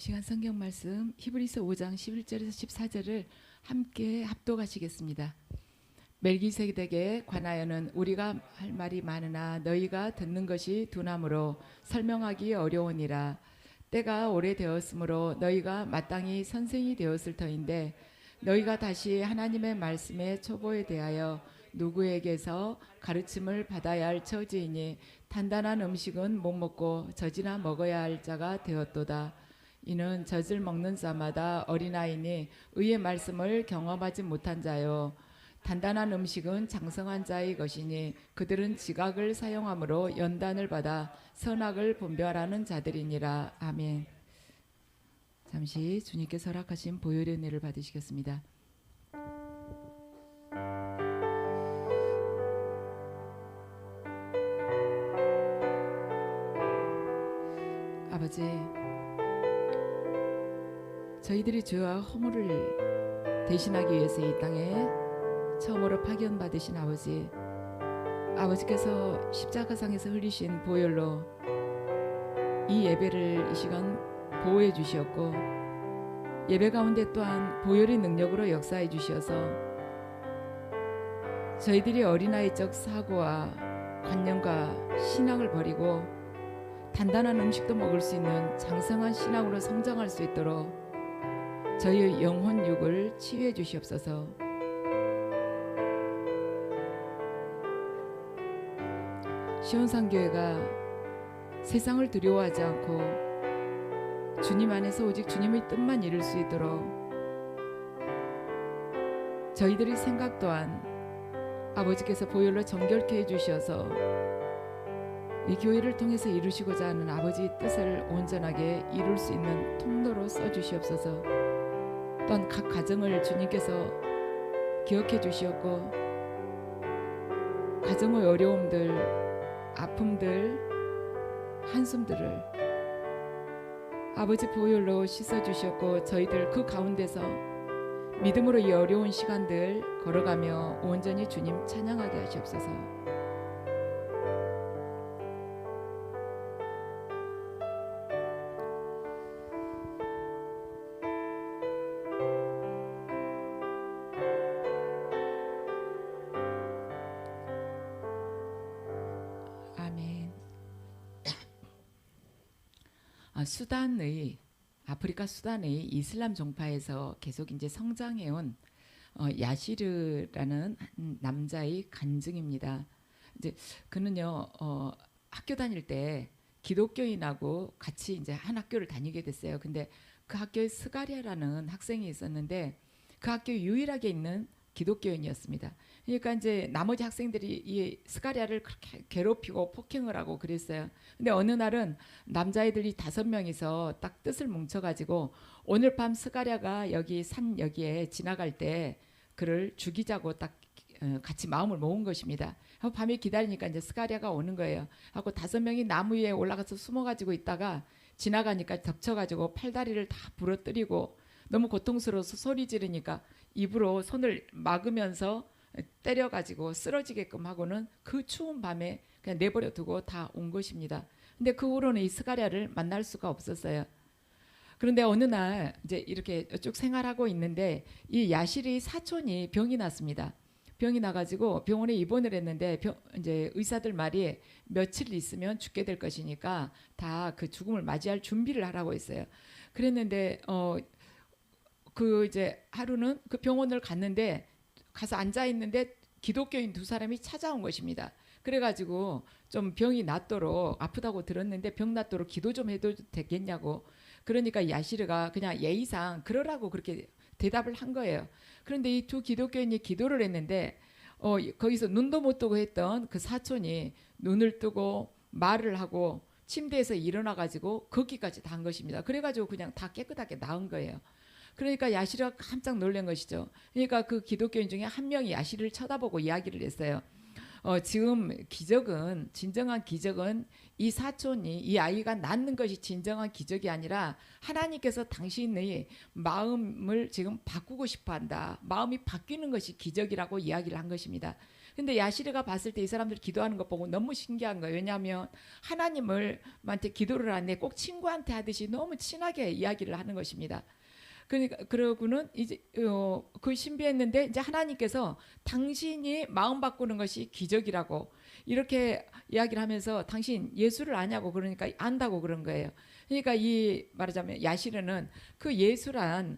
시간 성경 말씀 히브리서 5장 11절에서 14절을 함께 합독하시겠습니다. 멜기세덱에 관하여는 우리가 할 말이 많으나 너희가 듣는 것이 둔함으로 설명하기 어려우니라. 때가 오래되었으므로 너희가 마땅히 선생이 되었을 터인데 너희가 다시 하나님의 말씀의 초보에 대하여 누구에게서 가르침을 받아야 할 처지이니 단단한 음식은 못 먹고 젖이나 먹어야 할 자가 되었도다. 이는 젖을 먹는 자마다 어린아이니 의의 말씀을 경험하지 못한 자요. 단단한 음식은 장성한 자의 것이니 그들은 지각을 사용함으로 연단을 받아 선악을 분별하는 자들이니라. 아멘. 잠시 주님께서 허락하신 보혈의 은혜를 받으시겠습니다. 아버지, 저희들이 죄와 허물을 대신하기 위해서 이 땅에 처음으로 파견받으신 아버지께서 십자가상에서 흘리신 보혈로 이 예배를 이 시간 보호해 주시었고 예배 가운데 또한 보혈의 능력으로 역사해 주셔서 저희들이 어린아이적 사고와 관념과 신앙을 버리고 단단한 음식도 먹을 수 있는 장성한 신앙으로 성장할 수 있도록 저희의 영혼 육을 치유해 주시옵소서. 시온산교회가 세상을 두려워하지 않고 주님 안에서 오직 주님의 뜻만 이룰 수 있도록 저희들의 생각 또한 아버지께서 보혈로 정결케 해주셔서 이 교회를 통해서 이루시고자 하는 아버지의 뜻을 온전하게 이룰 수 있는 통로로 써주시옵소서. 또한 각 가정을 주님께서 기억해 주시었고 가정의 어려움들, 아픔들, 한숨들을 아버지 보혈로 씻어주셨고 저희들 그 가운데서 믿음으로 이 어려운 시간들 걸어가며 온전히 주님 찬양하게 하시옵소서. 아프리카 수단의 이슬람 종파에서 계속 이제 성장해온 야시르라는 남자의 간증입니다. 이제 그는요 학교 다닐 때 기독교인하고 같이 이제 한 학교를 다니게 됐어요. 근데 그 학교에 스가랴라는 학생이 있었는데 그 학교에 유일하게 있는 기독교인이었습니다. 그러니까 이제 나머지 학생들이 이 스가랴를 그렇게 괴롭히고 폭행을 하고 그랬어요. 근데 어느 날은 남자애들이 5명이서 딱 뜻을 뭉쳐가지고 오늘 밤 스가랴가 여기 산 여기에 지나갈 때 그를 죽이자고 딱 같이 마음을 모은 것입니다. 하고 밤에 기다리니까 이제 스가랴가 오는 거예요. 하고 5명이 나무 위에 올라가서 숨어가지고 있다가 지나가니까 덮쳐가지고 팔다리를 다 부러뜨리고 너무 고통스러워서 소리 지르니까 입으로 손을 막으면서 때려가지고 쓰러지게끔 하고는 그 추운 밤에 그냥 내버려 두고 다 온 것입니다. 근데 그 후로는 이 스가랴를 만날 수가 없었어요. 그런데 어느 날 이제 이렇게 쭉 생활하고 있는데 이 야실의 사촌이 병이 났습니다. 병이 나가지고 병원에 입원을 했는데 이제 의사들 말이 며칠 있으면 죽게 될 것이니까 다 그 죽음을 맞이할 준비를 하라고 했어요. 그랬는데 그 이제 하루는 그 병원을 갔는데 가서 앉아 있는데 기독교인 2사람이 찾아온 것입니다. 그래가지고 좀 병이 낫도록 아프다고 들었는데 병 낫도록 기도 좀 해도 되겠냐고. 그러니까 야시르가 그냥 예의상 그러라고 그렇게 대답을 한 거예요. 그런데 이 2 기독교인이 기도를 했는데 거기서 눈도 못 뜨고 했던 그 사촌이 눈을 뜨고 말을 하고 침대에서 일어나가지고 걷기까지 다 한 것입니다. 그래가지고 그냥 다 깨끗하게 나은 거예요. 그러니까 야시르가 깜짝 놀란 것이죠. 그러니까 그 기독교인 중에 한 명이 야시르를 쳐다보고 이야기를 했어요. 지금 진정한 기적은 이 사촌이 이 아이가 낫는 것이 진정한 기적이 아니라 하나님께서 당신의 마음을 지금 바꾸고 싶어한다. 마음이 바뀌는 것이 기적이라고 이야기를 한 것입니다. 근데 야시르가 봤을 때 이 사람들 기도하는 것 보고 너무 신기한 거예요. 왜냐하면 하나님한테 기도를 하는데 꼭 친구한테 하듯이 너무 친하게 이야기를 하는 것입니다. 그러니까 그러고는 이제 그 신비했는데 이제 하나님께서 당신이 마음 바꾸는 것이 기적이라고 이렇게 이야기를 하면서 당신 예수를 아냐고 그러니까 안다고 그런 거예요. 그러니까 이 말하자면 야시르는 그 예수란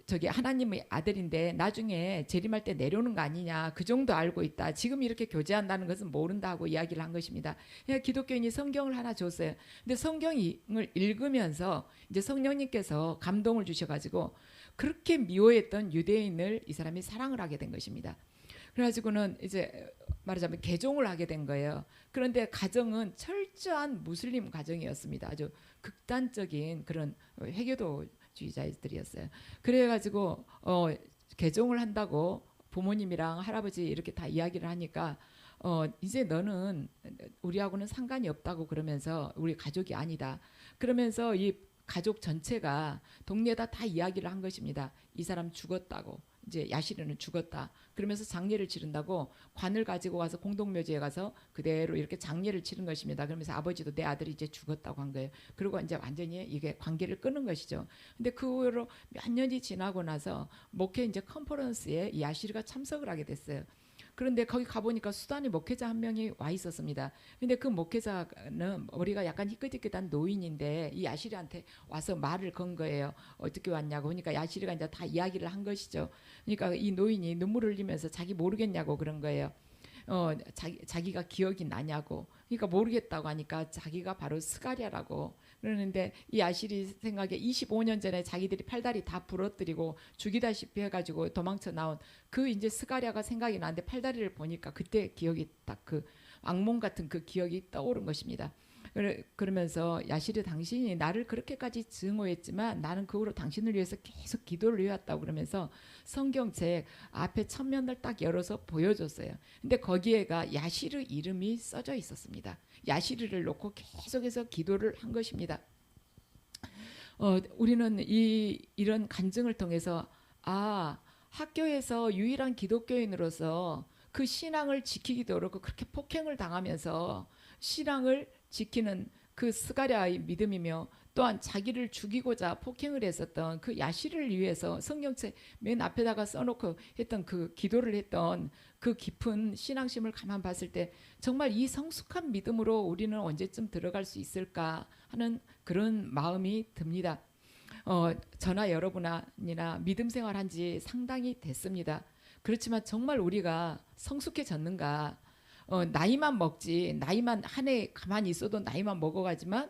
저기 하나님의 아들인데 나중에 재림할 때 내려오는 거 아니냐 그 정도 알고 있다. 지금 이렇게 교제한다는 것은 모른다고 이야기를 한 것입니다. 그러니까 기독교인이 성경을 하나 줬어요. 근데 성경을 읽으면서 이제 성령님께서 감동을 주셔가지고 그렇게 미워했던 유대인을 이 사람이 사랑을 하게 된 것입니다. 그래가지고는 이제 말하자면 개종을 하게 된 거예요. 그런데 가정은 철저한 무슬림 가정이었습니다. 아주 극단적인 그런 회교도주의자들이었어요. 그래가지고 개종을 한다고 부모님이랑 할아버지 이렇게 다 이야기를 하니까 이제 너는 우리하고는 상관이 없다고 그러면서 우리 가족이 아니다. 그러면서 이 가족 전체가 동네에다 다 이야기를 한 것입니다. 이 사람 죽었다고. 이제 야시르는 죽었다. 그러면서 장례를 치른다고 관을 가지고 와서 공동묘지에 가서 그대로 이렇게 장례를 치른 것입니다. 그러면서 아버지도 내 아들이 이제 죽었다고 한 거예요. 그리고 이제 완전히 이게 관계를 끊은 것이죠. 근데 그 후로 몇 년이 지나고 나서 목회 이제 컨퍼런스에 이 야시르가 참석을 하게 됐어요. 그런데 거기 가보니까 수단이 목회자 한 명이 와 있었습니다. 근데 그 목회자는 머리가 약간 희끗희끗한 노인인데 이 야시르한테 와서 말을 건 거예요. 어떻게 왔냐고. 그러니까 야시르가 이제 다 이야기를 한 것이죠. 그러니까 이 노인이 눈물을 흘리면서 자기 모르겠냐고 그런 거예요. 자기가 기억이 나냐고. 그러니까 모르겠다고 하니까 자기가 바로 스가랴라고 그러는데 이 아실이 생각에 25년 전에 자기들이 팔다리 다 부러뜨리고 죽이다시피 해가지고 도망쳐 나온 그 이제 스가랴가 생각이 나는데 팔다리를 보니까 그때 기억이 딱 그 악몽 같은 그 기억이 떠오른 것입니다. 그러면서 야시르 당신이 나를 그렇게까지 증오했지만 나는 그 후로 당신을 위해서 계속 기도를 해왔다고 그러면서 성경책 앞에 천면을 딱 열어서 보여줬어요. 근데 거기에가 야시르 이름이 써져 있었습니다. 야시르를 놓고 계속해서 기도를 한 것입니다. 우리는 이런 간증을 통해서 학교에서 유일한 기독교인으로서 그 신앙을 지키기도 어렵고 그렇게 폭행을 당하면서 신앙을 지키는 그 스가랴의 믿음이며 또한 자기를 죽이고자 폭행을 했었던 그 야시를 위해서 성경책 맨 앞에다가 써놓고 했던 그 기도를 했던 그 깊은 신앙심을 가만 봤을 때 정말 이 성숙한 믿음으로 우리는 언제쯤 들어갈 수 있을까 하는 그런 마음이 듭니다. 저나 여러분이나 믿음 생활한 지 상당히 됐습니다. 그렇지만 정말 우리가 성숙해졌는가? 나이만 먹지, 나이만 한 해 가만히 있어도 나이만 먹어가지만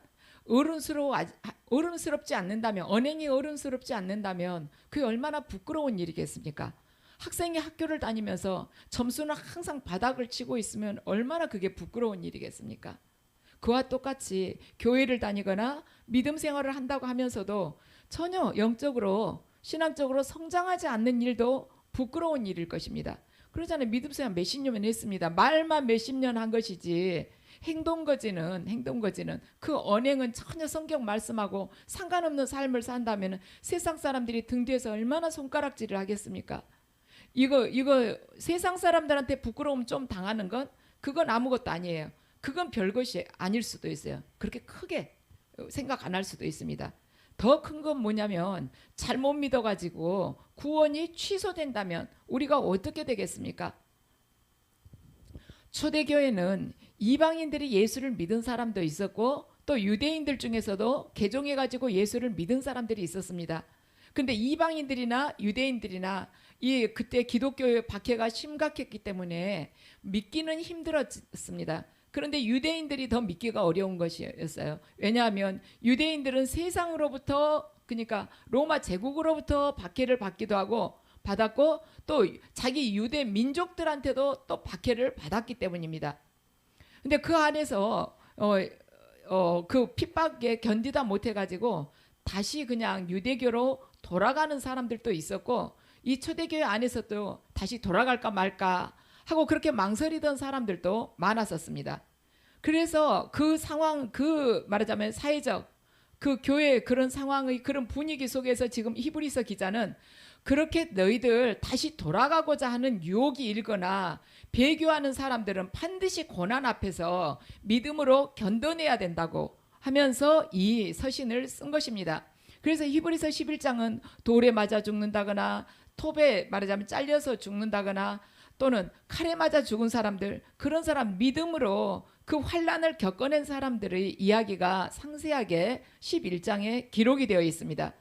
어른스럽지 않는다면, 언행이 어른스럽지 않는다면 그게 얼마나 부끄러운 일이겠습니까? 학생이 학교를 다니면서 점수는 항상 바닥을 치고 있으면 얼마나 그게 부끄러운 일이겠습니까? 그와 똑같이 교회를 다니거나 믿음 생활을 한다고 하면서도 전혀 영적으로 신앙적으로 성장하지 않는 일도 부끄러운 일일 것입니다. 그러잖아요. 믿음 생활 몇십 년 했습니다. 말만 몇십 년 한 것이지 행동 거지는 그 언행은 전혀 성경 말씀하고 상관없는 삶을 산다면 세상 사람들이 등 뒤에서 얼마나 손가락질을 하겠습니까? 이거 세상 사람들한테 부끄러움 좀 당하는 건 그건 아무것도 아니에요. 그건 별것이 아닐 수도 있어요. 그렇게 크게 생각 안 할 수도 있습니다. 더 큰 건 뭐냐면 잘못 믿어가지고 구원이 취소된다면 우리가 어떻게 되겠습니까? 초대교회는 이방인들이 예수를 믿은 사람도 있었고 또 유대인들 중에서도 개종해가지고 예수를 믿은 사람들이 있었습니다. 근데 이방인들이나 유대인들이나 그때 기독교의 박해가 심각했기 때문에 믿기는 힘들었습니다. 그런데 유대인들이 더 믿기가 어려운 것이었어요. 왜냐하면 유대인들은 세상으로부터 그러니까 로마 제국으로부터 박해를 받았고 또 자기 유대 민족들한테도 또 박해를 받았기 때문입니다. 근데 그 안에서 그 핍박에 견디다 못해가지고 다시 그냥 유대교로 돌아가는 사람들도 있었고 이 초대교회 안에서도 다시 돌아갈까 말까 하고 그렇게 망설이던 사람들도 많았었습니다. 그래서 그 상황, 그 말하자면 사회적 그 교회의 그런 상황의 그런 분위기 속에서 지금 히브리서 기자는 그렇게 너희들 다시 돌아가고자 하는 유혹이 일거나 배교하는 사람들은 반드시 고난 앞에서 믿음으로 견뎌내야 된다고 하면서 이 서신을 쓴 것입니다. 그래서 히브리서 11장은 돌에 맞아 죽는다거나 톱에 말하자면 잘려서 죽는다거나 또는 칼에 맞아 죽은 사람들, 그런 사람 믿음으로 그 환난을 겪어낸 사람들의 이야기가 상세하게 11장에 기록이 되어 있습니다.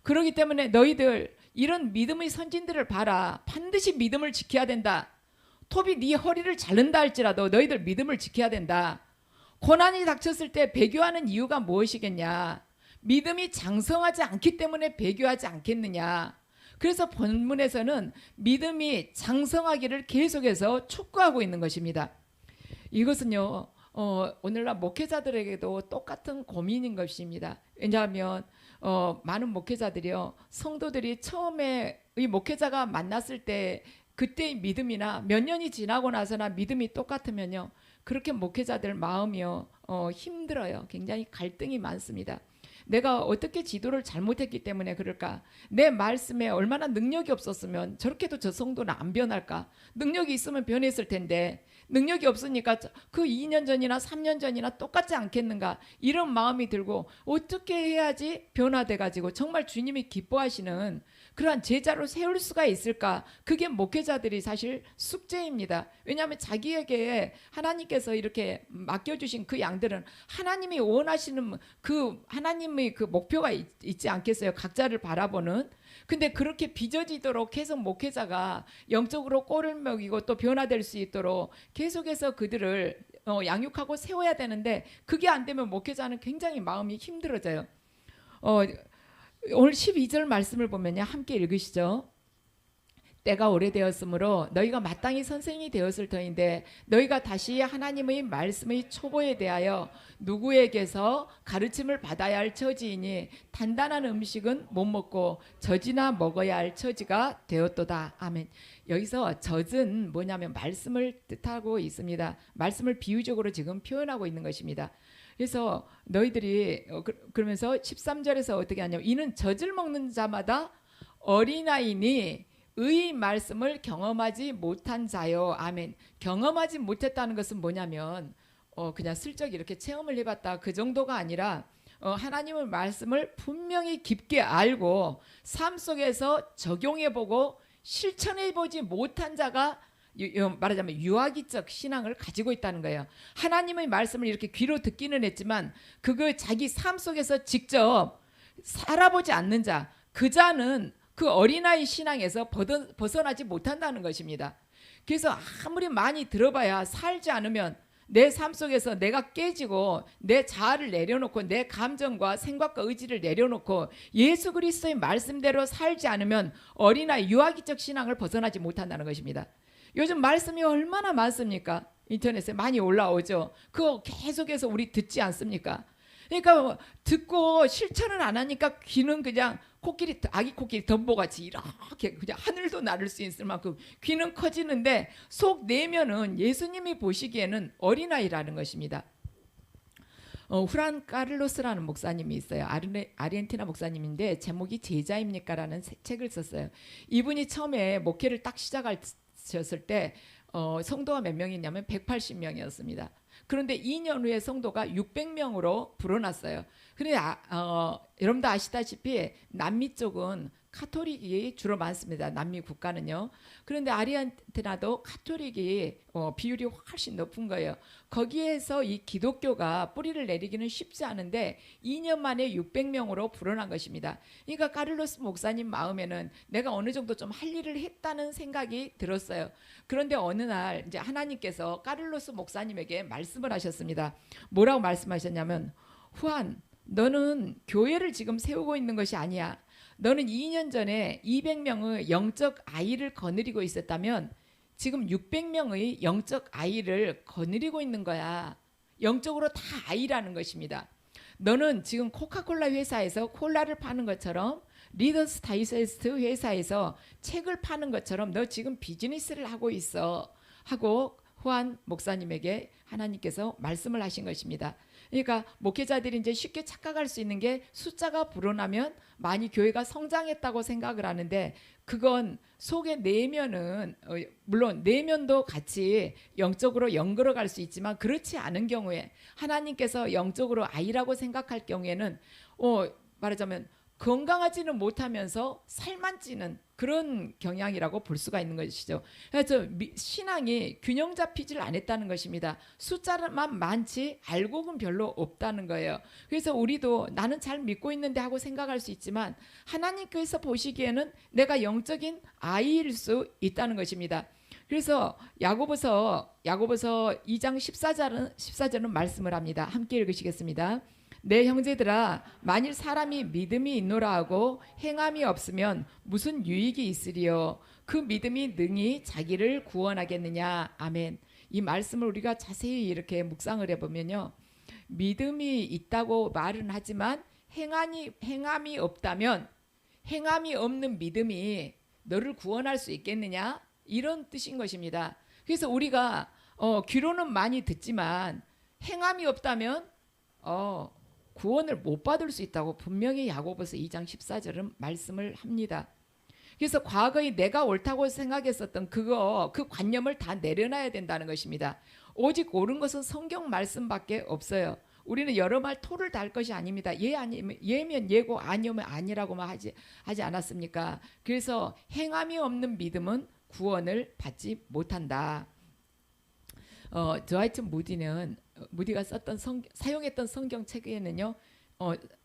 그렇기 때문에 너희들 이런 믿음의 선진들을 봐라. 반드시 믿음을 지켜야 된다. 톱이 네 허리를 자른다 할지라도 너희들 믿음을 지켜야 된다. 고난이 닥쳤을 때 배교하는 이유가 무엇이겠냐? 믿음이 장성하지 않기 때문에 배교하지 않겠느냐? 그래서 본문에서는 믿음이 장성하기를 계속해서 촉구하고 있는 것입니다. 이것은요, 오늘날 목회자들에게도 똑같은 고민인 것입니다. 왜냐하면 많은 목회자들이요, 성도들이 처음에 이 목회자가 만났을 때 그때의 믿음이나 몇 년이 지나고 나서나 믿음이 똑같으면요, 그렇게 목회자들 마음이요 힘들어요. 굉장히 갈등이 많습니다. 내가 어떻게 지도를 잘못했기 때문에 그럴까? 내 말씀에 얼마나 능력이 없었으면 저렇게도 저 성도는 안 변할까? 능력이 있으면 변했을 텐데 능력이 없으니까 그 2년 전이나 3년 전이나 똑같지 않겠는가? 이런 마음이 들고 어떻게 해야지 변화돼 가지고 정말 주님이 기뻐하시는 그러한 제자로 세울 수가 있을까? 그게 목회자들이 사실 숙제입니다. 왜냐하면 자기에게 하나님께서 이렇게 맡겨주신 그 양들은 하나님이 원하시는 그 하나님의 그 목표가 있지 않겠어요? 각자를 바라보는. 근데 그렇게 빚어지도록 계속 목회자가 영적으로 꼴을 먹이고 또 변화될 수 있도록 계속해서 그들을 양육하고 세워야 되는데 그게 안 되면 목회자는 굉장히 마음이 힘들어져요. 오늘 12절 말씀을 보면요, 함께 읽으시죠. 때가 오래되었으므로 너희가 마땅히 선생이 되었을 터인데 너희가 다시 하나님의 말씀의 초보에 대하여 누구에게서 가르침을 받아야 할 처지이니 단단한 음식은 못 먹고 젖이나 먹어야 할 처지가 되었도다. 아멘. 여기서 젖은 뭐냐면 말씀을 뜻하고 있습니다. 말씀을 비유적으로 지금 표현하고 있는 것입니다. 그래서 너희들이 그러면서 13절에서 어떻게 하냐면 이는 젖을 먹는 자마다 어린아이니 의 말씀을 경험하지 못한 자요. 아멘. 경험하지 못했다는 것은 뭐냐면 그냥 슬쩍 이렇게 체험을 해봤다 그 정도가 아니라 하나님의 말씀을 분명히 깊게 알고 삶 속에서 적용해보고 실천해보지 못한 자가 말하자면 유아기적 신앙을 가지고 있다는 거예요. 하나님의 말씀을 이렇게 귀로 듣기는 했지만 그걸 자기 삶 속에서 직접 살아보지 않는 자, 그 자는 그 어린아이 신앙에서 벗어나지 못한다는 것입니다. 그래서 아무리 많이 들어봐야 살지 않으면 내 삶 속에서 내가 깨지고 내 자아를 내려놓고 내 감정과 생각과 의지를 내려놓고 예수 그리스도의 말씀대로 살지 않으면 어린아이 유아기적 신앙을 벗어나지 못한다는 것입니다. 요즘 말씀이 얼마나 많습니까? 인터넷에 많이 올라오죠. 그거 계속해서 우리 듣지 않습니까? 그러니까 듣고 실천을 안 하니까 귀는 그냥 코끼리, 아기 코끼리 덤보같이 이렇게 그냥 하늘도 나를 수 있을 만큼 귀는 커지는데 속 내면은 예수님이 보시기에는 어린아이라는 것입니다. 후란 카를로스라는 목사님이 있어요. 아르헨티나 목사님인데 제목이 제자입니까? 라는 책을 썼어요. 이분이 처음에 목회를 딱 시작하셨을 때 성도가 몇 명이냐면 180명이었습니다. 그런데 2년 후에 성도가 600명으로 불어났어요. 그런데 여러분도 아시다시피 남미 쪽은 카톨릭이 주로 많습니다. 남미 국가는요. 그런데 아르헨티나도 카톨릭이 비율이 훨씬 높은 거예요. 거기에서 이 기독교가 뿌리를 내리기는 쉽지 않은데 2년 만에 600명으로 불어난 것입니다. 그러니까 카를로스 목사님 마음에는 내가 어느 정도 좀 할 일을 했다는 생각이 들었어요. 그런데 어느 날 이제 하나님께서 카를로스 목사님에게 말씀을 하셨습니다. 뭐라고 말씀하셨냐면, 후안, 너는 교회를 지금 세우고 있는 것이 아니야. 너는 2년 전에 200명의 영적 아이를 거느리고 있었다면 지금 600명의 영적 아이를 거느리고 있는 거야. 영적으로 다 아이라는 것입니다. 너는 지금 코카콜라 회사에서 콜라를 파는 것처럼 리더스 다이제스트 회사에서 책을 파는 것처럼 너 지금 비즈니스를 하고 있어 하고 후안 목사님에게 하나님께서 말씀을 하신 것입니다. 그러니까 목회자들이 이제 쉽게 착각할 수 있는 게 숫자가 불어나면 많이 교회가 성장했다고 생각을 하는데, 그건 속의 내면은 물론 내면도 같이 영적으로 연결어 갈 수 있지만, 그렇지 않은 경우에 하나님께서 영적으로 아이라고 생각할 경우에는 말하자면 건강하지는 못하면서 살만 찌는 그런 경향이라고 볼 수가 있는 것이죠. 그래서 신앙이 균형 잡히질 않았다는 것입니다. 숫자만 많지 알곡은 별로 없다는 거예요. 그래서 우리도 나는 잘 믿고 있는데 하고 생각할 수 있지만, 하나님께서 보시기에는 내가 영적인 아이일 수 있다는 것입니다. 그래서 야고보서 2장 14절은 말씀을 합니다. 함께 읽으시겠습니다. 내 형제들아, 만일 사람이 믿음이 있노라 하고 행함이 없으면 무슨 유익이 있으리요? 그 믿음이 능히 자기를 구원하겠느냐. 아멘. 이 말씀을 우리가 자세히 이렇게 묵상을 해보면요, 믿음이 있다고 말은 하지만 행함이 없다면, 행함이 없는 믿음이 너를 구원할 수 있겠느냐, 이런 뜻인 것입니다. 그래서 우리가 귀로는 많이 듣지만 행함이 없다면 구원을 못 받을 수 있다고 분명히 야고보서 2장 14절은 말씀을 합니다. 그래서 과거에 내가 옳다고 생각했었던 그 관념을 다 내려놔야 된다는 것입니다. 오직 옳은 것은 성경 말씀밖에 없어요. 우리는 여러 말 토를 달 것이 아닙니다. 예면 예고 아니면 아니라고만 하지 않았습니까? 그래서 행함이 없는 믿음은 구원을 받지 못한다. 드와이트 무디가 사용했던 성경책에는요,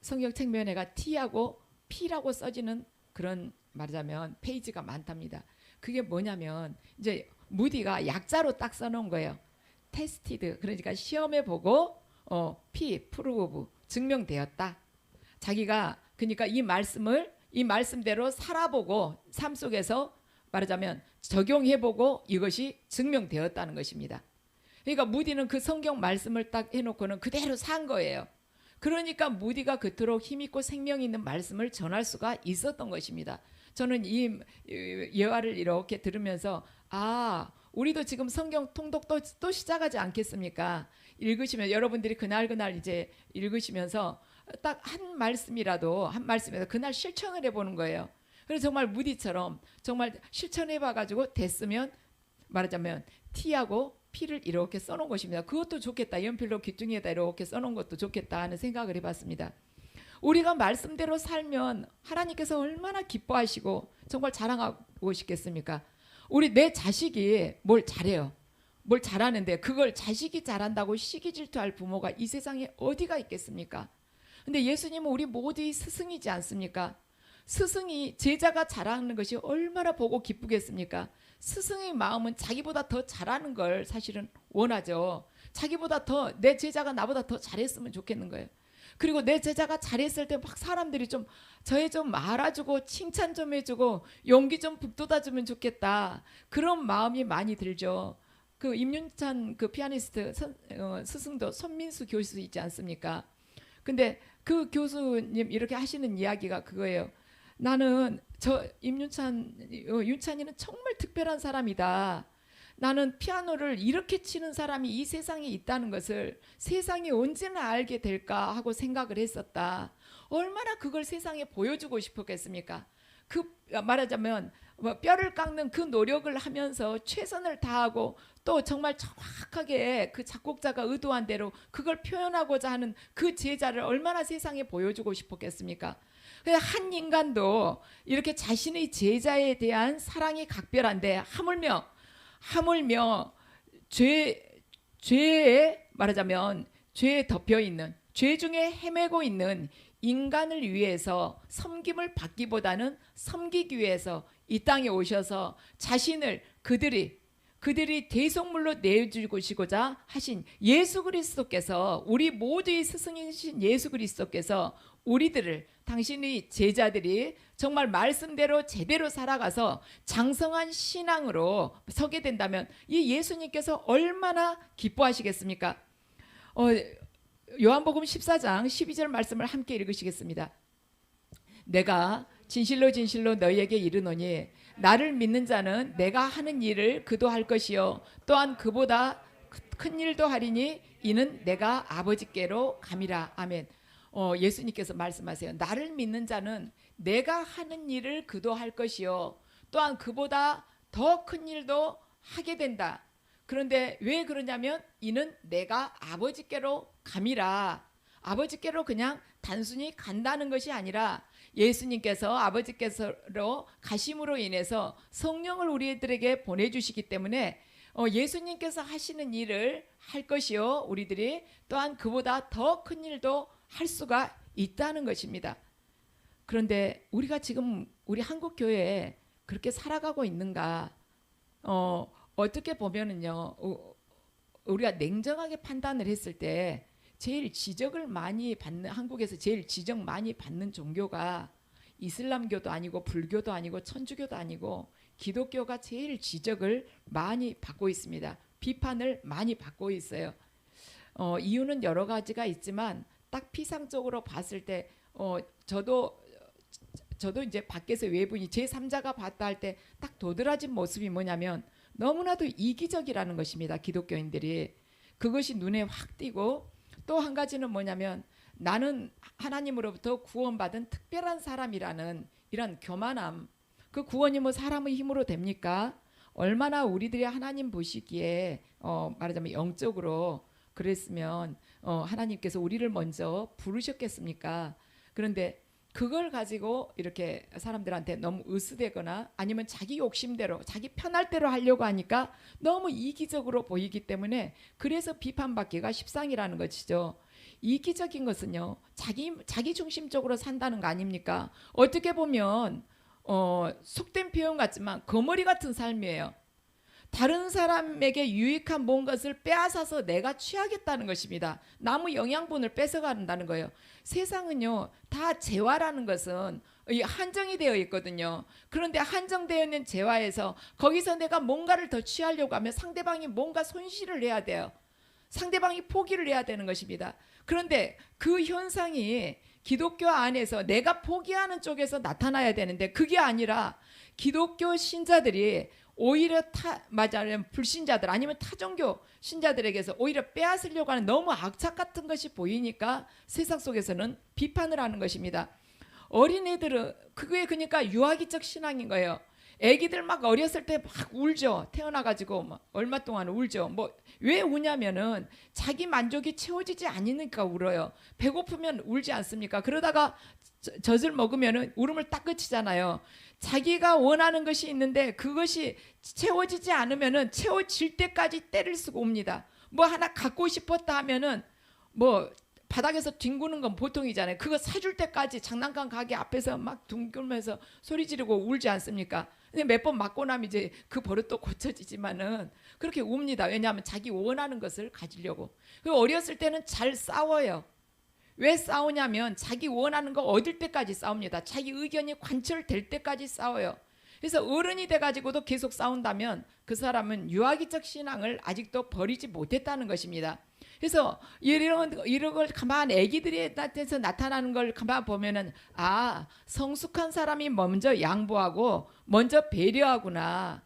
성경 책면에가 T하고 P라고 써지는 그런, 말하자면 페이지가 많답니다. 그게 뭐냐면 이제 무디가 약자로 딱 써놓은 거예요. 테스티드, 그러니까 시험해 보고 P, 프루브, 증명되었다. 자기가 그러니까 이 말씀대로 살아보고 삶 속에서 말하자면 적용해보고 이것이 증명되었다는 것입니다. 그러니까 무디는 그 성경 말씀을 딱 해놓고는 그대로 산 거예요. 그러니까 무디가 그토록 힘있고 생명 있는 말씀을 전할 수가 있었던 것입니다. 저는 이 예화를 이렇게 들으면서 우리도 지금 성경 통독 또 시작하지 않겠습니까? 읽으시면 여러분들이 그날 이제 읽으시면서 딱 한 말씀이라도 그날 실천을 해보는 거예요. 그래서 정말 무디처럼 정말 실천해봐가지고 됐으면 말하자면 T하고 P를 이렇게 써놓은 것입니다. 그것도 좋겠다. 연필로 귀퉁이에다 이렇게 써놓은 것도 좋겠다 하는 생각을 해봤습니다. 우리가 말씀대로 살면 하나님께서 얼마나 기뻐하시고 정말 자랑하고 싶겠습니까? 내 자식이 뭘 잘해요. 뭘 잘하는데 그걸 자식이 잘한다고 시기 질투할 부모가 이 세상에 어디가 있겠습니까? 근데 예수님은 우리 모두의 스승이지 않습니까? 스승이 제자가 잘하는 것이 얼마나 보고 기쁘겠습니까? 스승의 마음은 자기보다 더 잘하는 걸 사실은 원하죠. 자기보다 더 내 제자가 나보다 더 잘했으면 좋겠는 거예요. 그리고 내 제자가 잘했을 때 막 사람들이 좀 저애 좀 알아주고 칭찬 좀 해주고 용기 좀 북돋아주면 좋겠다. 그런 마음이 많이 들죠. 그 임윤찬 그 피아니스트 스승도 손민수 교수 있지 않습니까? 근데 그 교수님 이렇게 하시는 이야기가 그거예요. 나는 윤찬이는 정말 특별한 사람이다. 나는 피아노를 이렇게 치는 사람이 이 세상에 있다는 것을 세상이 언제나 알게 될까 하고 생각을 했었다. 얼마나 그걸 세상에 보여주고 싶었겠습니까? 말하자면 뼈를 깎는 그 노력을 하면서 최선을 다하고 또 정말 정확하게 그 작곡자가 의도한 대로 그걸 표현하고자 하는 그 제자를 얼마나 세상에 보여주고 싶었겠습니까? 한 인간도 이렇게 자신의 제자에 대한 사랑이 각별한데 하물며 죄에 말하자면 죄에 덮여 있는 죄 중에 헤매고 있는 인간을 위해서 섬김을 받기보다는 섬기기 위해서 이 땅에 오셔서 자신을 그들이 대속물로 내주시고자 하신 예수 그리스도께서, 우리 모두의 스승이신 예수 그리스도께서 우리들을, 당신의 제자들이 정말 말씀대로 제대로 살아가서 장성한 신앙으로 서게 된다면 이 예수님께서 얼마나 기뻐하시겠습니까? 요한복음 14장 12절 말씀을 함께 읽으시겠습니다. 내가 진실로 진실로 너희에게 이르노니 나를 믿는 자는 내가 하는 일을 그도 할 것이요 또한 그보다 큰 일도 하리니 이는 내가 아버지께로 감이라. 아멘. 예수님께서 말씀하세요. 나를 믿는 자는 내가 하는 일을 그도 할 것이요 또한 그보다 더 큰 일도 하게 된다. 그런데 왜 그러냐면 이는 내가 아버지께로 감이라. 아버지께로 그냥 단순히 간다는 것이 아니라 예수님께서 아버지께로 가심으로 인해서 성령을 우리들에게 보내주시기 때문에 예수님께서 하시는 일을 할 것이요 우리들이 또한 그보다 더 큰 일도 할 수가 있다는 것입니다. 그런데 우리가 지금 우리 한국 교회에 그렇게 살아가고 있는가? 어떻게 보면은요, 우리가 냉정하게 판단을 했을 때 제일 지적을 많이 받는, 한국에서 제일 지적 많이 받는 종교가 이슬람교도 아니고 불교도 아니고 천주교도 아니고 기독교가 제일 지적을 많이 받고 있습니다. 비판을 많이 받고 있어요. 이유는 여러 가지가 있지만 딱 피상적으로 봤을 때 저도 이제 밖에서 외부인이 제3자가 봤다 할 때 딱 도드라진 모습이 뭐냐면 너무나도 이기적이라는 것입니다. 기독교인들이. 그것이 눈에 확 띄고 또 한 가지는 뭐냐면 나는 하나님으로부터 구원받은 특별한 사람이라는 이런 교만함. 그 구원이 뭐 사람의 힘으로 됩니까? 얼마나 우리들이 하나님 보시기에 말하자면 영적으로 그랬으면 하나님께서 우리를 먼저 부르셨겠습니까? 그런데 그걸 가지고 이렇게 사람들한테 너무 으스대거나 아니면 자기 욕심대로 자기 편할 대로 하려고 하니까 너무 이기적으로 보이기 때문에 그래서 비판받기가 십상이라는 것이죠. 이기적인 것은요 자기 중심적으로 산다는 거 아닙니까? 어떻게 보면 속된 표현 같지만 거머리 같은 삶이에요. 다른 사람에게 유익한 뭔가를 빼앗아서 내가 취하겠다는 것입니다. 남의 영양분을 뺏어간다는 거예요. 세상은요 다 재화라는 것은 한정이 되어 있거든요. 그런데 한정되어 있는 재화에서 거기서 내가 뭔가를 더 취하려고 하면 상대방이 뭔가 손실을 해야 돼요. 상대방이 포기를 해야 되는 것입니다. 그런데 그 현상이 기독교 안에서 내가 포기하는 쪽에서 나타나야 되는데 그게 아니라 기독교 신자들이 오히려 말하자면 불신자들 아니면 타종교 신자들에게서 오히려 빼앗으려고 하는 너무 악착 같은 것이 보이니까 세상 속에서는 비판을 하는 것입니다. 어린애들은 그게 그러니까 유아기적 신앙인 거예요. 애기들 막 어렸을 때 막 울죠. 태어나가지고 막 얼마 동안 울죠. 뭐 왜 우냐면은 자기 만족이 채워지지 않으니까 울어요. 배고프면 울지 않습니까? 그러다가 젖을 먹으면은 울음을 딱 그치잖아요. 자기가 원하는 것이 있는데 그것이 채워지지 않으면은 채워질 때까지 때를 쓰고 옵니다. 뭐 하나 갖고 싶었다 하면은 뭐 바닥에서 뒹구는 건 보통이잖아요. 그거 사줄 때까지 장난감 가게 앞에서 막 둥글면서 소리 지르고 울지 않습니까? 근데 몇 번 맞고 나면 이제 그 버릇도 고쳐지지만은 그렇게 웁니다. 왜냐하면 자기 원하는 것을 가지려고. 그 어렸을 때는 잘 싸워요. 왜 싸우냐면 자기 원하는 거 얻을 때까지 싸웁니다. 자기 의견이 관철될 때까지 싸워요. 그래서 어른이 돼가지고도 계속 싸운다면 그 사람은 유아기적 신앙을 아직도 버리지 못했다는 것입니다. 그래서 이런 걸 가만 애기들이 나타나는 걸 가만 보면은 성숙한 사람이 먼저 양보하고 먼저 배려하구나.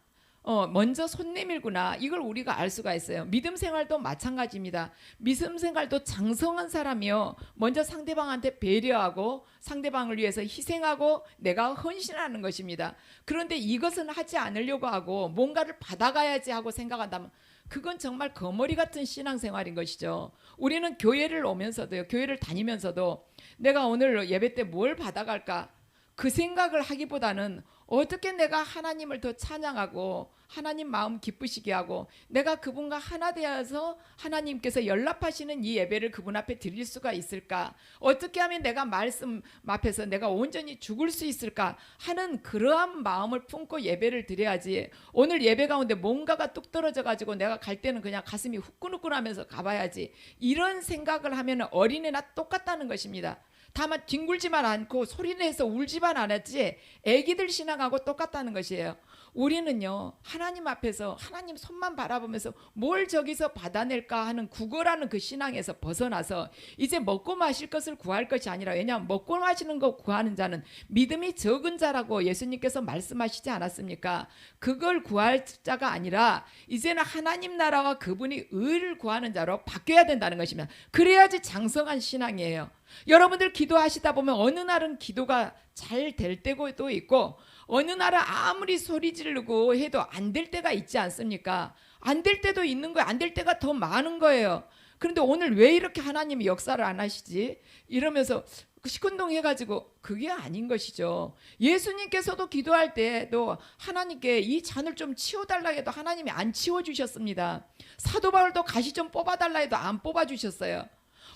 먼저 손 내밀구나. 이걸 우리가 알 수가 있어요. 믿음 생활도 마찬가지입니다. 믿음 생활도 장성한 사람이요 먼저 상대방한테 배려하고 상대방을 위해서 희생하고 내가 헌신하는 것입니다. 그런데 이것은 하지 않으려고 하고 뭔가를 받아가야지 하고 생각한다면 그건 정말 거머리 같은 신앙생활인 것이죠. 우리는 교회를 오면서도요, 교회를 다니면서도 내가 오늘 예배 때 뭘 받아갈까 그 생각을 하기보다는 어떻게 내가 하나님을 더 찬양하고 하나님 마음 기쁘시게 하고 내가 그분과 하나 되어서 하나님께서 연락하시는 이 예배를 그분 앞에 드릴 수가 있을까? 어떻게 하면 내가 말씀 앞에서 내가 온전히 죽을 수 있을까? 하는 그러한 마음을 품고 예배를 드려야지. 오늘 예배 가운데 뭔가가 뚝 떨어져 가지고 내가 갈 때는 그냥 가슴이 후끈후끈하면서 가봐야지. 이런 생각을 하면 어린애나 똑같다는 것입니다. 다만 뒹굴지만 않고 소리내서 울지만 않았지 애기들 신앙하고 똑같다는 것이에요. 우리는요 하나님 앞에서 하나님 손만 바라보면서 뭘 저기서 받아낼까 하는 구걸하는 그 신앙에서 벗어나서 이제 먹고 마실 것을 구할 것이 아니라, 왜냐하면 먹고 마시는 거 구하는 자는 믿음이 적은 자라고 예수님께서 말씀하시지 않았습니까? 그걸 구할 자가 아니라 이제는 하나님 나라와 그분이 의를 구하는 자로 바뀌어야 된다는 것입니다. 그래야지 장성한 신앙이에요. 여러분들 기도하시다 보면 어느 날은 기도가 잘 될 때도 있고 어느 날은 아무리 소리 지르고 해도 안 될 때가 있지 않습니까? 안 될 때도 있는 거예요. 안 될 때가 더 많은 거예요. 그런데 오늘 왜 이렇게 하나님이 역사를 안 하시지? 이러면서 시큰둥해가지고 그게 아닌 것이죠. 예수님께서도 기도할 때도 하나님께 이 잔을 좀 치워달라 해도 하나님이 안 치워주셨습니다. 사도 바울도 가시 좀 뽑아달라 해도 안 뽑아주셨어요.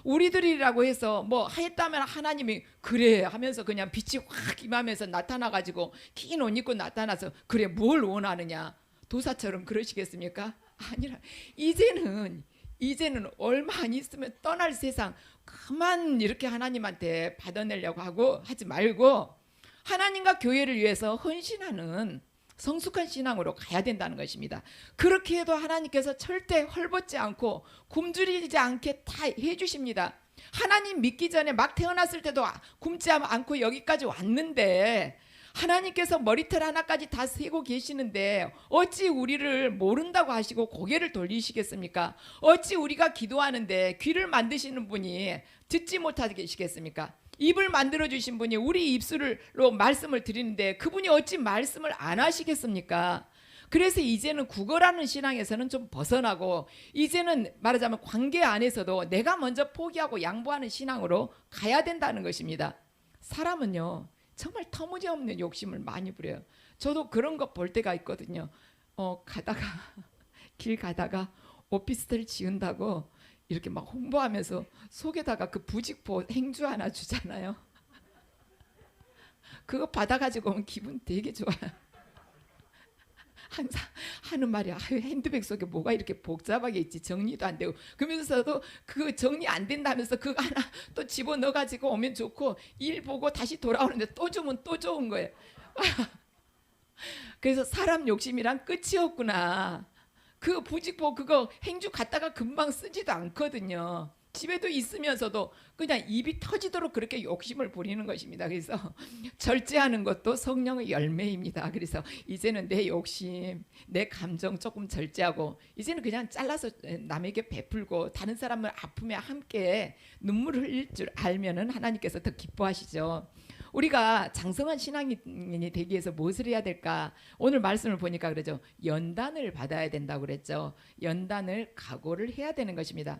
우리들이라고 해서 뭐 했다면 하나님이 그래 하면서 그냥 빛이 확 임하면서 나타나가지고 긴 옷 입고 나타나서 그래 뭘 원하느냐 도사처럼 그러시겠습니까? 아니라 이제는 얼마 안 있으면 떠날 세상 그만 이렇게 하나님한테 받아내려고 하고 하지 말고 하나님과 교회를 위해서 헌신하는 성숙한 신앙으로 가야 된다는 것입니다. 그렇게 해도 하나님께서 절대 헐벗지 않고 굶주리지 않게 다 해주십니다. 하나님 믿기 전에 막 태어났을 때도 굶지 않고 여기까지 왔는데 하나님께서 머리털 하나까지 다 세고 계시는데 어찌 우리를 모른다고 하시고 고개를 돌리시겠습니까? 어찌 우리가 기도하는데 귀를 만드시는 분이 듣지 못하게 계시겠습니까? 입을 만들어 주신 분이 우리 입술로 말씀을 드리는데 그분이 어찌 말씀을 안 하시겠습니까? 그래서 이제는 구걸하는 신앙에서는 좀 벗어나고 이제는 말하자면 관계 안에서도 내가 먼저 포기하고 양보하는 신앙으로 가야 된다는 것입니다. 사람은요 정말 터무니없는 욕심을 많이 부려요. 저도 그런 거 볼 때가 있거든요. 가다가 길 가다가 오피스텔 지은다고 이렇게 막 홍보하면서 속에다가 그 부직포 행주 하나 주잖아요. 그거 받아가지고 오면 기분 되게 좋아요. 항상 하는 말이 아유 핸드백 속에 뭐가 이렇게 복잡하게 있지 정리도 안 되고 그러면서도 그 정리 안 된다면서 그거 하나 또 집어넣어가지고 오면 좋고 일 보고 다시 돌아오는데 또 주면 또 좋은 거예요. 그래서 사람 욕심이란 끝이 없구나. 그 부직포 그거 행주 갖다가 금방 쓰지도 않거든요. 집에도 있으면서도 그냥 입이 터지도록 그렇게 욕심을 부리는 것입니다. 그래서 절제하는 것도 성령의 열매입니다. 그래서 이제는 내 욕심, 내 감정 조금 절제하고 이제는 그냥 잘라서 남에게 베풀고 다른 사람을 아픔에 함께 눈물을 흘릴 줄 알면은 하나님께서 더 기뻐하시죠. 우리가 장성한 신앙인이 되기 위해서 무엇을 해야 될까? 오늘 말씀을 보니까 그러죠. 연단을 받아야 된다고 그랬죠. 연단을 각오를 해야 되는 것입니다.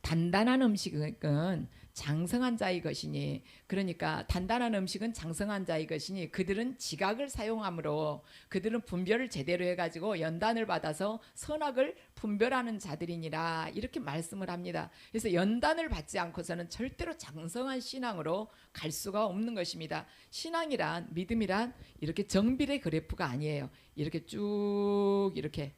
단단한 음식은 장성한 자의 것이니, 그러니까 단단한 음식은 장성한 자의 것이니 그들은 지각을 사용하므로 그들은 분별을 제대로 해가지고 연단을 받아서 선악을 분별하는 자들이니라 이렇게 말씀을 합니다. 그래서 연단을 받지 않고서는 절대로 장성한 신앙으로 갈 수가 없는 것입니다. 신앙이란 믿음이란 이렇게 정비례 그래프가 아니에요. 이렇게 쭉 이렇게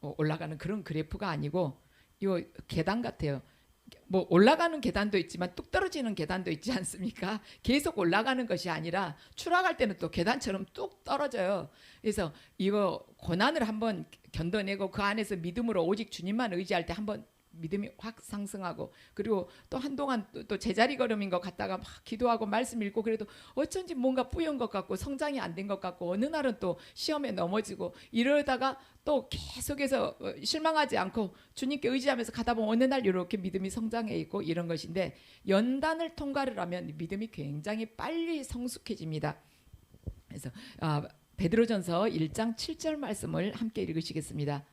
올라가는 그런 그래프가 아니고 이거 계단 같아요. 뭐 올라가는 계단도 있지만 뚝 떨어지는 계단도 있지 않습니까? 계속 올라가는 것이 아니라 추락할 때는 또 계단처럼 뚝 떨어져요. 그래서 이거 고난을 한번 견뎌내고 그 안에서 믿음으로 오직 주님만 의지할 때 한번 믿음이 확 상승하고, 그리고 또 한동안 또 제자리 걸음인 것 같다가 막 기도하고 말씀 읽고 그래도 어쩐지 뭔가 뿌연 것 같고 성장이 안 된 것 같고 어느 날은 또 시험에 넘어지고 이러다가 또 계속해서 실망하지 않고 주님께 의지하면서 가다 보면 어느 날 이렇게 믿음이 성장해 있고 이런 것인데, 연단을 통과를 하면 믿음이 굉장히 빨리 성숙해집니다. 그래서 베드로전서 1장 7절 말씀을 함께 읽으시겠습니다.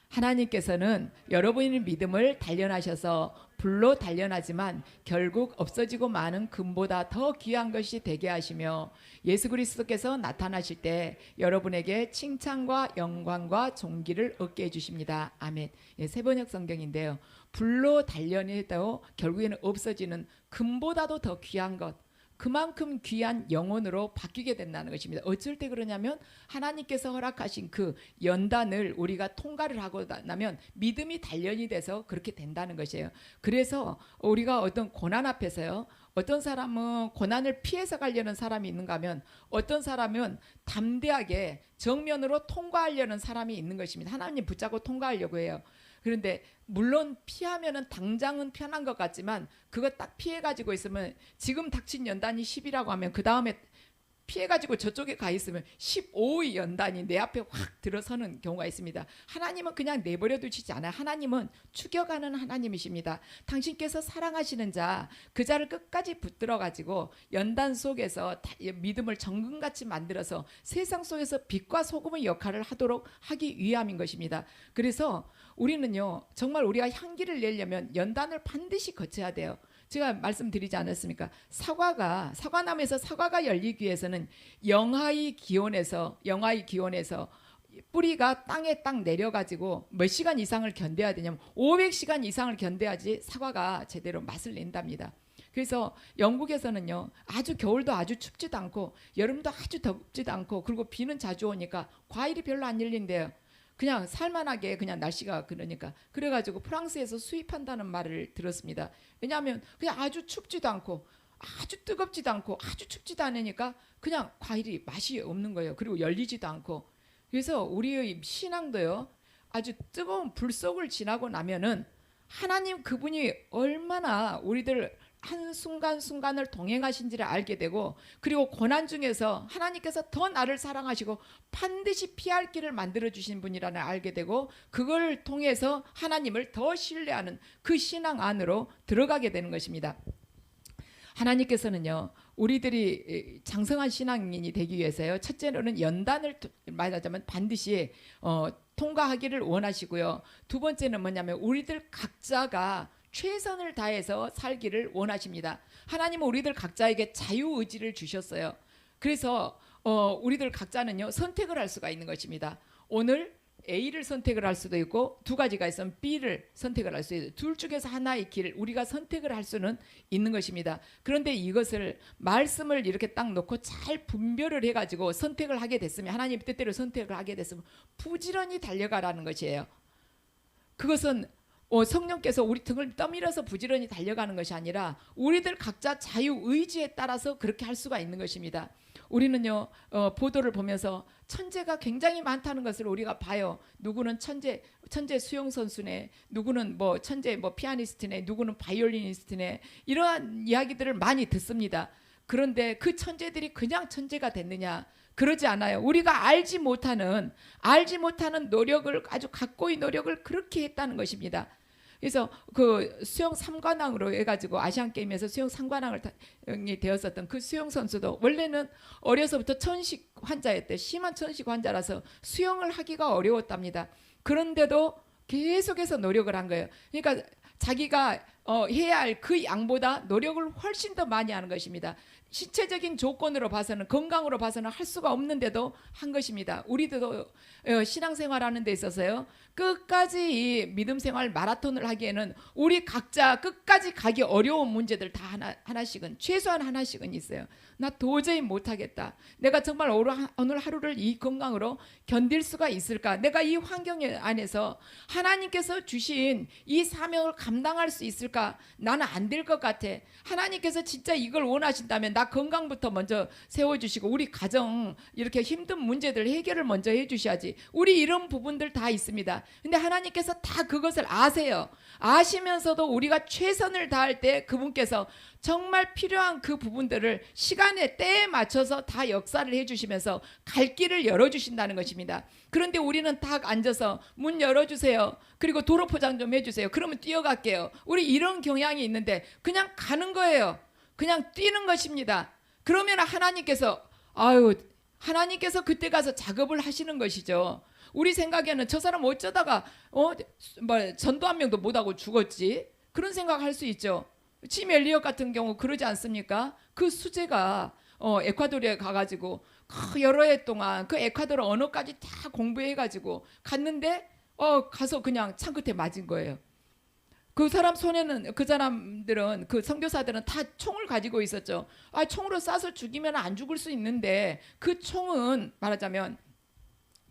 하나님께서는 여러분의 믿음을 단련하셔서 불로 단련하지만 결국 없어지고 마는 금보다 더 귀한 것이 되게 하시며 예수 그리스도께서 나타나실 때 여러분에게 칭찬과 영광과 존귀를 얻게 해주십니다. 아멘. 세번역 성경인데요. 불로 단련해도 결국에는 없어지는 금보다도 더 귀한 것, 그만큼 귀한 영혼으로 바뀌게 된다는 것입니다. 어쩔 때 그러냐면 하나님께서 허락하신 그 연단을 우리가 통과를 하고 나면 믿음이 단련이 돼서 그렇게 된다는 것이에요. 그래서 우리가 어떤 고난 앞에서요 어떤 사람은 고난을 피해서 가려는 사람이 있는가 하면 어떤 사람은 담대하게 정면으로 통과하려는 사람이 있는 것입니다. 하나님 붙잡고 통과하려고 해요. 그런데 물론 피하면은 당장은 편한 것 같지만 그거 딱 피해 가지고 있으면 지금 닥친 연단이 10이라고 하면 그 다음에 피해가지고 저쪽에 가 있으면 15의 연단이 내 앞에 확 들어서는 경우가 있습니다. 하나님은 그냥 내버려 두시지 않아요. 하나님은 죽여가는 하나님이십니다. 당신께서 사랑하시는 자, 그 자를 끝까지 붙들어 가지고 연단 속에서 믿음을 정금같이 만들어서 세상 속에서 빛과 소금의 역할을 하기 위함인 것입니다. 그래서 우리는요, 정말 우리가 향기를 내려면 연단을 반드시 거쳐야 돼요. 제가 말씀드리지 않았습니까? 사과나무에서 사과가 열리기 위해서는 영하의 기온에서 뿌리가 땅에 딱 내려가지고 몇 시간 이상을 견뎌야 되냐면 500시간 이상을 견뎌야지 사과가 제대로 맛을 낸답니다. 그래서 영국에서는요, 아주 겨울도 아주 춥지도 않고 여름도 아주 덥지도 않고 그리고 비는 자주 오니까 과일이 별로 안 열린대요. 그냥 살만하게 그냥 날씨가 그러니까 그래가지고 프랑스에서 수입한다는 말을 들었습니다. 왜냐하면 그냥 아주 춥지도 않고 아주 뜨겁지도 않고 아주 춥지도 않으니까 그냥 과일이 맛이 없는 거예요. 그리고 열리지도 않고. 그래서 우리의 신앙도요, 아주 뜨거운 불 속을 지나고 나면은 하나님 그분이 얼마나 우리들 한순간순간을 동행하신지를 알게 되고, 그리고 고난 중에서 하나님께서 더 나를 사랑하시고 반드시 피할 길을 만들어 주신 분이라는 알게 되고, 그걸 통해서 하나님을 더 신뢰하는 그 신앙 안으로 들어가게 되는 것입니다. 하나님께서는요, 우리들이 장성한 신앙인이 되기 위해서요, 첫째로는 연단을 말하자면 반드시 통과하기를 원하시고요, 두 번째는 뭐냐면 우리들 각자가 최선을 다해서 살기를 원하십니다. 하나님은 우리들 각자에게 자유의지를 주셨어요. 그래서 우리들 각자는요, 선택을 할 수가 있는 것입니다. 오늘 A를 선택을 할 수도 있고 두 가지가 있으면 B를 선택을 할 수 있어요. 둘 중에서 하나의 길을 우리가 선택을 할 수는 있는 것입니다. 그런데 이것을 말씀을 이렇게 딱 놓고 잘 분별을 해가지고 선택을 하게 됐으면, 하나님 뜻대로 선택을 하게 됐으면 부지런히 달려가라는 것이에요. 그것은 성령께서 우리 등을 떠밀어서 부지런히 달려가는 것이 아니라 우리들 각자 자유의지에 따라서 그렇게 할 수가 있는 것입니다. 우리는요, 보도를 보면서 천재가 굉장히 많다는 것을 우리가 봐요. 누구는 천재 수영 선수네, 누구는 천재 피아니스트네, 누구는 바이올리니스트네, 이러한 이야기들을 많이 듣습니다. 그런데 그 천재들이 그냥 천재가 됐느냐? 그러지 않아요. 우리가 알지 못하는 노력을, 아주 각고의 노력을 그렇게 했다는 것입니다. 그래서 그 수영 3관왕으로 해가지고 아시안 게임에서 수영 3관왕이 되었었던 그 수영 선수도 원래는 어려서부터 천식 환자였대. 심한 천식 환자라서 수영을 하기가 어려웠답니다. 그런데도 계속해서 노력을 한 거예요. 그러니까 자기가 해야 할 그 양보다 노력을 훨씬 더 많이 하는 것입니다. 신체적인 조건으로 봐서는, 건강으로 봐서는 할 수가 없는데도 한 것입니다. 우리도 신앙생활하는 데 있어서요, 끝까지 이 믿음생활 마라톤을 하기에는 우리 각자 끝까지 가기 어려운 문제들 다 하나씩은, 최소한 하나씩은 있어요. 나 도저히 못하겠다. 내가 정말 오늘 하루를 이 건강으로 견딜 수가 있을까? 내가 이 환경 안에서 하나님께서 주신 이 사명을 감당할 수 있을까? 나는 안 될 것 같아. 하나님께서 진짜 이걸 원하신다면 나 건강부터 먼저 세워주시고 우리 가정 이렇게 힘든 문제들 해결을 먼저 해주셔야지. 우리 이런 부분들 다 있습니다. 근데 하나님께서 다 그것을 아세요. 아시면서도 우리가 최선을 다할 때 그분께서 정말 필요한 그 부분들을 시간에 때에 맞춰서 다 역사를 해주시면서 갈 길을 열어주신다는 것입니다. 그런데 우리는 딱 앉아서 문 열어주세요, 그리고 도로 포장 좀 해주세요, 그러면 뛰어갈게요. 우리 이런 경향이 있는데 그냥 가는 거예요. 그냥 뛰는 것입니다. 그러면 하나님께서 그때 가서 작업을 하시는 것이죠. 우리 생각에는 저 사람 어쩌다가 전도 한 명도 못하고 죽었지, 그런 생각할 수 있죠. 짐 엘리엇 같은 경우 그러지 않습니까? 그 수제가 에콰도르에 가가지고 여러 해 동안 그 에콰도르 언어까지 다 공부해가지고 갔는데 가서 그냥 창끝에 맞은 거예요. 그 사람 손에는, 그 사람들은, 그 선교사들은 다 총을 가지고 있었죠. 총으로 쏴서 죽이면 안 죽을 수 있는데 그 총은 말하자면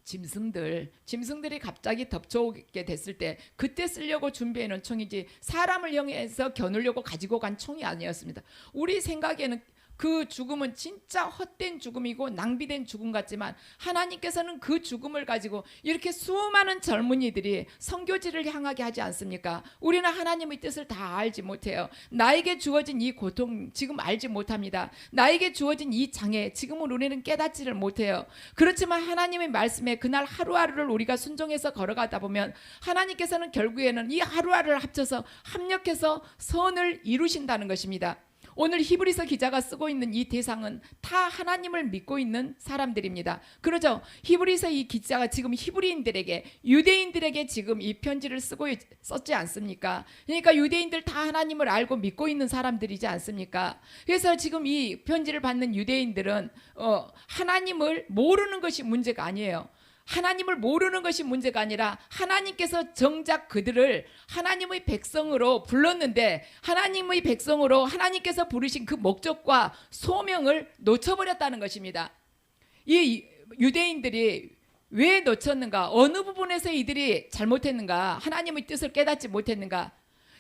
짐승들이 갑자기 덮쳐오게 됐을 때 그때 쓰려고 준비해 놓은 총이지 사람을 향해서 겨누려고 가지고 간 총이 아니었습니다. 우리 생각에는 그 죽음은 진짜 헛된 죽음이고 낭비된 죽음 같지만 하나님께서는 그 죽음을 가지고 이렇게 수많은 젊은이들이 선교지를 향하게 하지 않습니까? 우리는 하나님의 뜻을 다 알지 못해요. 나에게 주어진 이 고통 지금 알지 못합니다. 나에게 주어진 이 장애 지금은 우리는 깨닫지를 못해요. 그렇지만 하나님의 말씀에 그날 하루하루를 우리가 순종해서 걸어가다 보면 하나님께서는 결국에는 이 하루하루를 합쳐서 합력해서 선을 이루신다는 것입니다. 오늘 히브리서 기자가 쓰고 있는 이 대상은 다 하나님을 믿고 있는 사람들입니다. 그러죠? 히브리서 이 기자가 지금 히브리인들에게 유대인들에게 지금 이 편지를 썼지 않습니까? 그러니까 유대인들 다 하나님을 알고 믿고 있는 사람들이지 않습니까? 그래서 지금 이 편지를 받는 유대인들은 하나님을 모르는 것이 문제가 아니에요. 하나님을 모르는 것이 문제가 아니라 하나님께서 정작 그들을 하나님의 백성으로 불렀는데 하나님의 백성으로 하나님께서 부르신 그 목적과 소명을 놓쳐버렸다는 것입니다. 이 유대인들이 왜 놓쳤는가? 어느 부분에서 이들이 잘못했는가? 하나님의 뜻을 깨닫지 못했는가?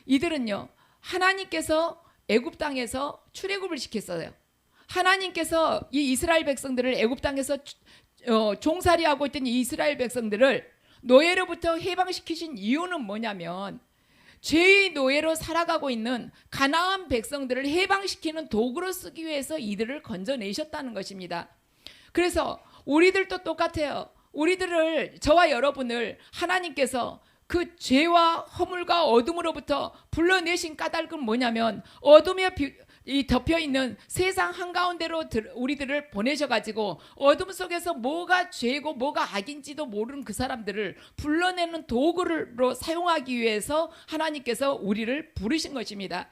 이들은요, 하나님께서 애굽 땅에서 출애굽을 시켰어요. 하나님께서 이 이스라엘 백성들을 애굽 땅에서 종살이하고 있던 이 이스라엘 백성들을 노예로부터 해방시키신 이유는 뭐냐면 죄의 노예로 살아가고 있는 가나안 백성들을 해방시키는 도구로 쓰기 위해서 이들을 건져내셨다는 것입니다. 그래서 우리들도 똑같아요. 우리들을, 저와 여러분을 하나님께서 그 죄와 허물과 어둠으로부터 불러내신 까닭은 뭐냐면 어둠에 이 덮여있는 세상 한가운데로 우리들을 보내셔가지고 어둠 속에서 뭐가 죄고 뭐가 악인지도 모르는 그 사람들을 불러내는 도구로 사용하기 위해서 하나님께서 우리를 부르신 것입니다.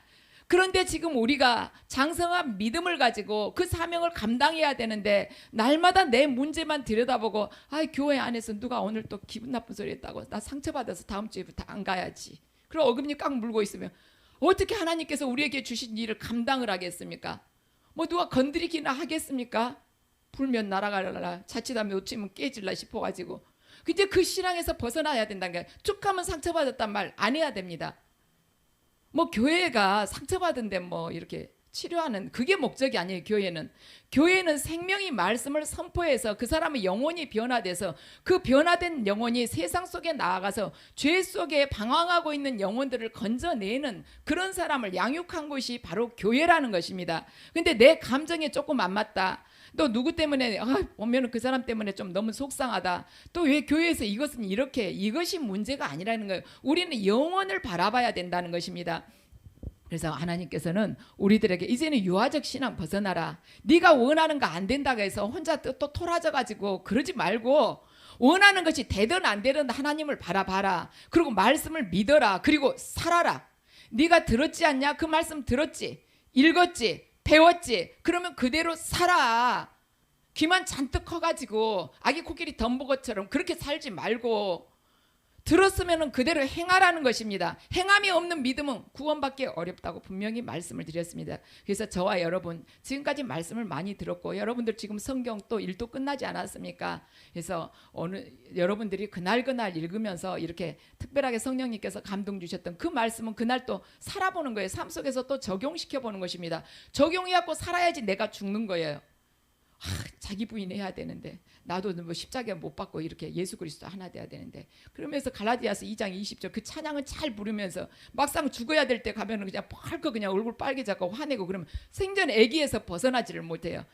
그런데 지금 우리가 장성한 믿음을 가지고 그 사명을 감당해야 되는데 날마다 내 문제만 들여다보고 교회 안에서 누가 오늘 또 기분 나쁜 소리 했다고 나 상처받아서 다음 주에부터 안 가야지. 그럼 어금니 꽉 물고 있으면 어떻게 하나님께서 우리에게 주신 일을 감당을 하겠습니까? 뭐 누가 건드리기나 하겠습니까? 불면 날아가라, 자칫하면 놓치면 깨질라 싶어가지고. 근데 그 신앙에서 벗어나야 된다는 게, 쭉 하면 상처받았단 말 안 해야 됩니다. 뭐 교회가 상처받은데 뭐 이렇게 치료하는 그게 목적이 아니에요. 교회는 생명의 말씀을 선포해서 그 사람의 영혼이 변화돼서 그 변화된 영혼이 세상 속에 나아가서 죄 속에 방황하고 있는 영혼들을 건져내는 그런 사람을 양육한 곳이 바로 교회라는 것입니다. 근데 내 감정에 조금 안 맞다, 또 누구 때문에 보면 그 사람 때문에 좀 너무 속상하다, 또 왜 교회에서 이것은 이렇게, 이것이 문제가 아니라는 거예요. 우리는 영혼을 바라봐야 된다는 것입니다. 그래서 하나님께서는 우리들에게 이제는 유아적 신앙 벗어나라, 네가 원하는 거 안 된다고 해서 혼자 또 토라져 가지고 그러지 말고 원하는 것이 되든 안 되든 하나님을 바라봐라. 그리고 말씀을 믿어라. 그리고 살아라. 네가 들었지 않냐? 그 말씀 들었지, 읽었지, 배웠지. 그러면 그대로 살아. 귀만 잔뜩 커가지고 아기 코끼리 덤보것처럼 그렇게 살지 말고 들었으면 그대로 행하라는 것입니다. 행함이 없는 믿음은 구원받기 어렵다고 분명히 말씀을 드렸습니다. 그래서 저와 여러분 지금까지 말씀을 많이 들었고, 여러분들 지금 성경 또 일도 끝나지 않았습니까? 그래서 여러분들이 그날 읽으면서 이렇게 특별하게 성령님께서 감동 주셨던 그 말씀은 그날 또 살아보는 거예요. 삶 속에서 또 적용시켜보는 것입니다. 적용해갖고 살아야지 내가 죽는 거예요. 자기 부인해야 되는데, 나도 뭐 십자가 못 받고 이렇게 예수 그리스도 하나 돼야 되는데, 그러면서 갈라디아서 2장 20절 그 찬양은 잘 부르면서 막상 죽어야 될 때 가면은 그냥 펄컥 그냥 얼굴 빨개졌고 화내고 그러면 생전 애기에서 벗어나지를 못해요.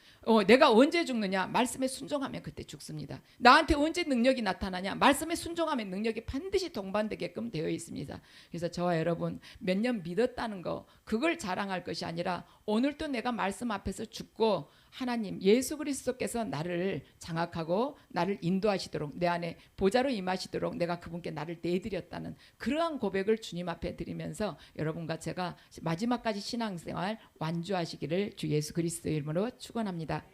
내가 언제 죽느냐? 말씀에 순종하면 그때 죽습니다. 나한테 언제 능력이 나타나냐? 말씀에 순종하면 능력이 반드시 동반되게끔 되어 있습니다. 그래서 저와 여러분 몇 년 믿었다는 거, 그걸 자랑할 것이 아니라 오늘도 내가 말씀 앞에서 죽고 하나님 예수 그리스도께서 나를 장악하고 나를 인도하시도록, 내 안에 보좌로 임하시도록 내가 그분께 나를 내드렸다는 그러한 고백을 주님 앞에 드리면서 여러분과 제가 마지막까지 신앙생활 완주하시기를 주 예수 그리스도의 이름으로 축원합니다.